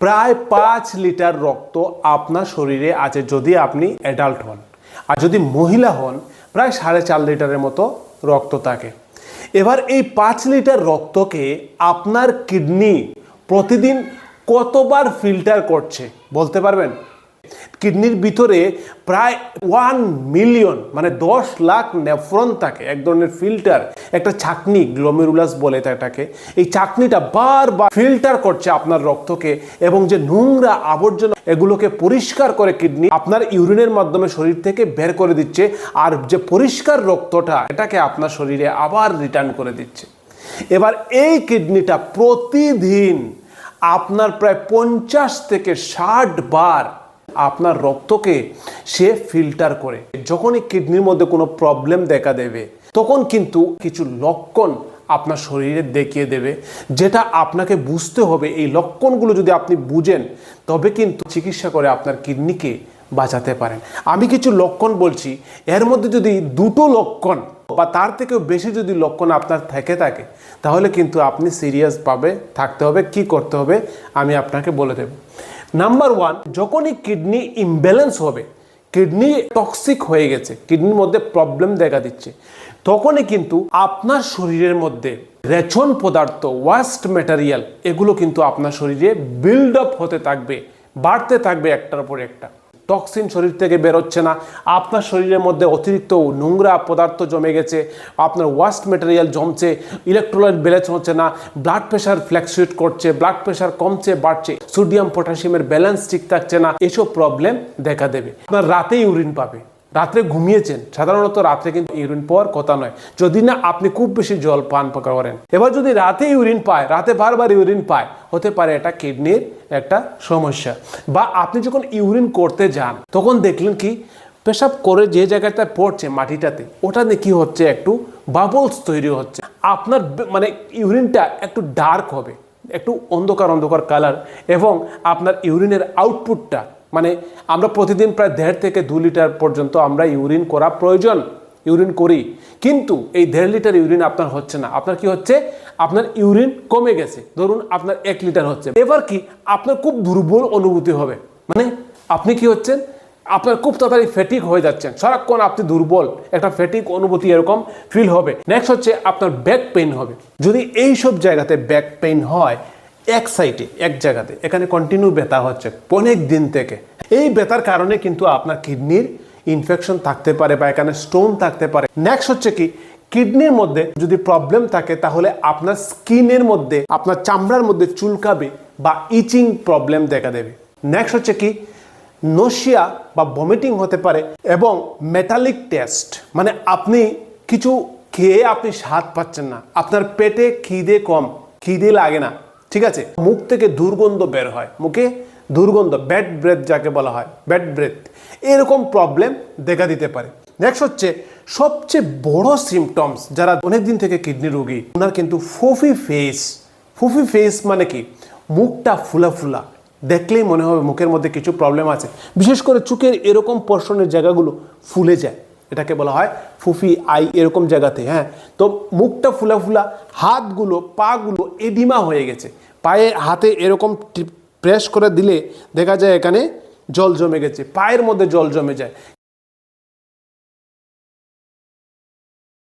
প্রায় 5 লিটার রক্ত আপনার শরীরে আছে যদি আপনি অ্যাডাল্ট হন, আর যদি মহিলা হন প্রায় 4.5 লিটারের মতো রক্ত থাকে। এবার এই 5 লিটার রক্তকে আপনার কিডনি প্রতিদিন কতবার ফিল্টার করছে বলতে পারবেন? কিডনির ভিতরে প্রায় 1 মিলিয়ন মানে 10 লাখ নেফ্রন থাকে, এক ধরনের ফিল্টার, একটা ছাঁকনি, গ্লোমেরুলাস বলে এটাকে। এই ছাঁকনিটা বারবার ফিল্টার করছে আপনার রক্তকে, এবং যে নোংরা আবর্জনা এগুলোকে পরিষ্কার করে কিডনি আপনার ইউরিনের মাধ্যমে শরীর থেকে বের করে দিচ্ছে, আর যে পরিষ্কার রক্তটা এটাকে আপনার শরীরে আবার রিটার্ন করে দিচ্ছে। এবার এই কিডনিটা প্রতিদিন আপনার প্রায় 50 থেকে 60 বার আপনার রক্তকে সে ফিল্টার করে। যখনই কিডনির মধ্যে কোনো প্রবলেম দেখা দেবে তখন কিন্তু কিছু লক্ষণ আপনার শরীরে দেখিয়ে দেবে, যেটা আপনাকে বুঝতে হবে। এই লক্ষণগুলো যদি আপনি বুঝেন তবে কিন্তু চিকিৎসা করে আপনার কিডনিকে বাঁচাতে পারেন। আমি কিছু লক্ষণ বলছি, এর মধ্যে যদি 2টো লক্ষণ বা তার থেকেও বেশি যদি লক্ষণ আপনার থেকে থাকে তাহলে কিন্তু আপনি সিরিয়াসভাবে থাকতে হবে। কি করতে হবে আমি আপনাকে বলে দেব। নাম্বার 1, যখনই কিডনি ইমব্যালেন্স হবে, কিডনি টক্সিক হয়ে গেছে, কিডনির মধ্যে প্রবলেম দেখা দিচ্ছে, তখনই কিন্তু আপনার শরীরের মধ্যে রেচন পদার্থ, ওয়াস্ট ম্যাটেরিয়াল, এগুলো কিন্তু আপনার শরীরে বিল্ড আপ হতে থাকবে, বাড়তে থাকবে একটার পর একটা। টক্সিন শরীর থেকে বেরোচ্ছে না, আপনার শরীরের মধ্যে অতিরিক্ত নোংরা পদার্থ জমে গেছে, আপনার ওয়াস্ট ম্যাটেরিয়াল জমছে, ইলেকট্রোলাইট ব্যালেন্স হচ্ছে না, ব্লাড প্রেশার ফ্ল্যাকচুয়েট করছে, ব্লাড প্রেশার কমছে বাড়ছে, সোডিয়াম পটাশিয়ামের ব্যালেন্স ঠিক থাকছে না, এসব প্রবলেম দেখা দেবে। আপনার রাতে ইউরিন পাবে, রাত্রে ঘুমিয়েছেন, সাধারণত রাত্রে কিন্তু ইউরিন পাওয়ার কথা নয় যদি না আপনি খুব বেশি জল পান করেন। এবার যদি রাতে ইউরিন পায়, রাতে বারবার ইউরিন পায়, হতে পারে এটা কিডনির একটা সমস্যা। বা আপনি যখন ইউরিন করতে যান তখন দেখলেন কি পেশাব করে যে জায়গাটা পড়ছে মাটিটাতে, ওটাতে কি হচ্ছে, একটু বাবলস তৈরি হচ্ছে, আপনার মানে ইউরিনটা একটু ডার্ক হবে, একটু অন্ধকার অন্ধকার কালার, এবং আপনার ইউরিনের আউটপুটটা, মানে আমরা প্রতিদিন প্রায় 1.5 থেকে 2 লিটার পর্যন্ত আমরা ইউরিন করা প্রয়োজন, ইউরিন করি, কিন্তু এই 1.5 লিটার ইউরিন আপনার হচ্ছে না। আপনার কি হচ্ছে, আপনার ইউরিন কমে গেছে, ধরুন আপনার 1 লিটার হচ্ছে। এবার কি আপনার খুব দুর্বল অনুভূতি হবে, মানে আপনি কি হচ্ছেন, আপনার খুব তাড়াতাড়ি ফ্যাটিক হয়ে যাচ্ছেন, সারাক্ষণ আপনি দুর্বল, একটা ফ্যাটিক অনুভূতি এরকম ফিল হবে। নেক্সট হচ্ছে আপনার ব্যাক পেইন হবে। যদি এই সব জায়গাতে ব্যাক পেইন হয়, এক সাইডে এক জায়গাতে, এখানে কন্টিনিউ ব্যথা হচ্ছে অনেক দিন থেকে, এই ব্যথার কারণে কিন্তু আপনার কিডনির ইনফেকশন থাকতে পারে বা এখানে স্টোন থাকতে পারে। নেক্সট হচ্ছে কি, কিডনির মধ্যে যদি প্রবলেম থাকে তাহলে আপনার স্কিনের মধ্যে, আপনার চামড়ার মধ্যে চুলকাবে বা ইচিং প্রবলেম দেখা দেবে। নেক্সট হচ্ছে কি, নশিয়া বা ভমিটিং হতে পারে, এবং মেটালিক টেস্ট, মানে আপনি কিছু খেয়ে আপনি স্বাদ পাচ্ছেন না, আপনার পেটে খিদে কম, খিদে লাগে না, ঠিক আছে, মুখ থেকে দুর্গন্ধ বের হয়, মুখে দুর্গন্ধ, ব্যাড ব্রেথ যাকে বলা হয়, ব্যাড ব্রেথ, এরকম প্রবলেম দেখা দিতে পারে। নেক্সট হচ্ছে সবচেয়ে বড় সিমটমস, যারা অনেকদিন থেকে কিডনি রোগী, ওনার কিন্তু ফুফি ফেস। ফুফি ফেস মানে কি, মুখটা ফুলা ফুলা, দেখলেই মনে হবে মুখের মধ্যে কিছু প্রবলেম আছে, বিশেষ করে চোখের এরকম পোর্শনের জায়গাগুলো ফুলে যায়, এটাকে বলা হয় ফুফি আই, এরকম জায়গাতে। হ্যাঁ, তো মুখটা ফুলা ফুলা, হাতগুলো পাগুলো এডিমা হয়ে গেছে, পায়ে হাতে এরকম প্রেস করে দিলে দেখা যায় এখানে জল জমে গেছে, পায়ের মধ্যে জল জমে যায়,